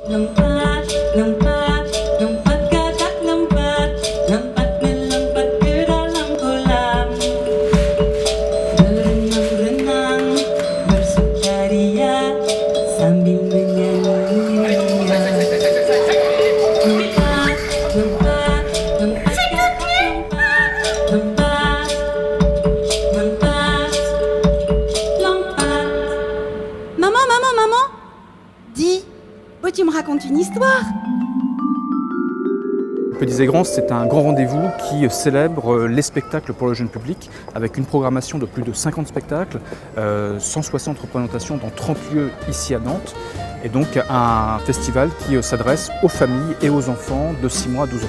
Lompat, lompat, lompat kakak lompat, lompat melompat ke dalam kolam. Berenang-renang, bersukaria sambil menyanyi. Lompat, lompat, lompat kakak lompat, lompat, lompat, lompat. Maman, maman, maman, dis, tu me racontes une histoire. Petits et Grands, c'est un grand rendez-vous qui célèbre les spectacles pour le jeune public avec une programmation de plus de 50 spectacles, 160 représentations dans 30 lieux ici à Nantes et donc un festival qui s'adresse aux familles et aux enfants de 6 mois à 12 ans.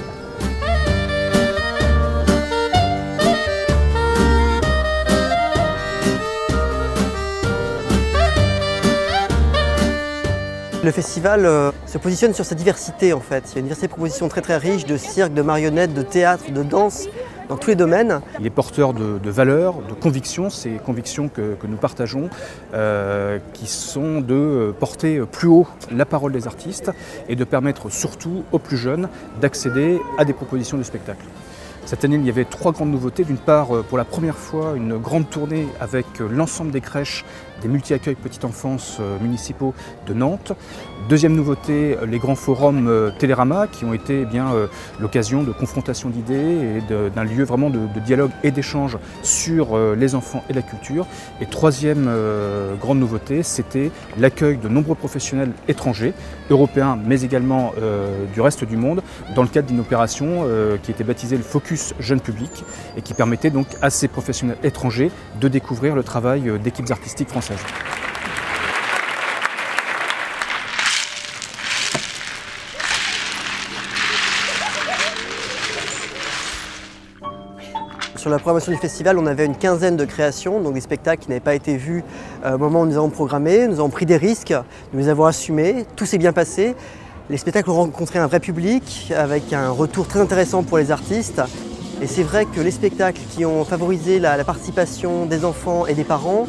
Le festival se positionne sur sa diversité en fait. Il y a une diversité de propositions très riche de cirque, de marionnettes, de théâtre, de danse, dans tous les domaines. Il est porteur de valeurs, de convictions, ces convictions que nous partageons, qui sont de porter plus haut la parole des artistes et de permettre surtout aux plus jeunes d'accéder à des propositions de spectacle. Cette année, il y avait 3 grandes nouveautés. D'une part, pour la première fois, une grande tournée avec l'ensemble des crèches des multi-accueils petite enfance municipaux de Nantes. Deuxième nouveauté, les grands forums Télérama qui ont été l'occasion de confrontation d'idées et d'un lieu vraiment de dialogue et d'échange sur les enfants et la culture. Et troisième grande nouveauté, c'était l'accueil de nombreux professionnels étrangers, européens mais également du reste du monde, dans le cadre d'une opération qui était baptisée le Focus Jeune Public et qui permettait donc à ces professionnels étrangers de découvrir le travail d'équipes artistiques françaises. Sur la programmation du festival, on avait une quinzaine de créations, donc des spectacles qui n'avaient pas été vus au moment où nous avons programmé. Nous avons pris des risques, nous les avons assumés, tout s'est bien passé. Les spectacles ont rencontré un vrai public avec un retour très intéressant pour les artistes. Et c'est vrai que les spectacles qui ont favorisé la participation des enfants et des parents,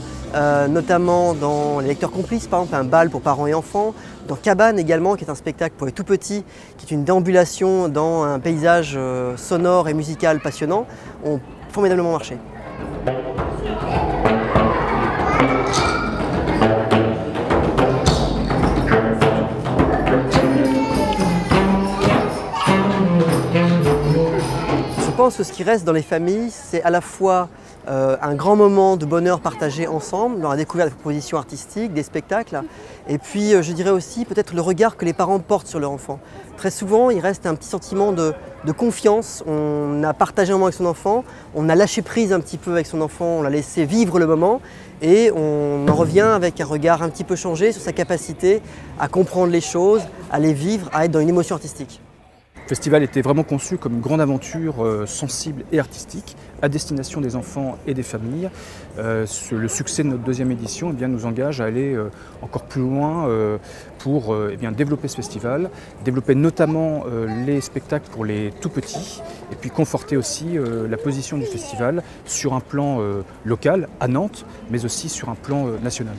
notamment dans Les Lecteurs Complices, par exemple, un bal pour parents et enfants, dans Cabane également, qui est un spectacle pour les tout petits, qui est une déambulation dans un paysage sonore et musical passionnant, ont formidablement marché. Je pense que ce qui reste dans les familles, c'est à la fois un grand moment de bonheur partagé ensemble, dans la découverte des propositions artistiques, des spectacles, et puis je dirais aussi peut-être le regard que les parents portent sur leur enfant. Très souvent, il reste un petit sentiment de confiance, on a partagé un moment avec son enfant, on a lâché prise un petit peu avec son enfant, on l'a laissé vivre le moment, et on en revient avec un regard un petit peu changé sur sa capacité à comprendre les choses, à les vivre, à être dans une émotion artistique. Le festival était vraiment conçu comme une grande aventure sensible et artistique à destination des enfants et des familles. Le succès de notre deuxième édition nous engage à aller encore plus loin pour développer ce festival, développer notamment les spectacles pour les tout petits et puis conforter aussi la position du festival sur un plan local à Nantes mais aussi sur un plan national.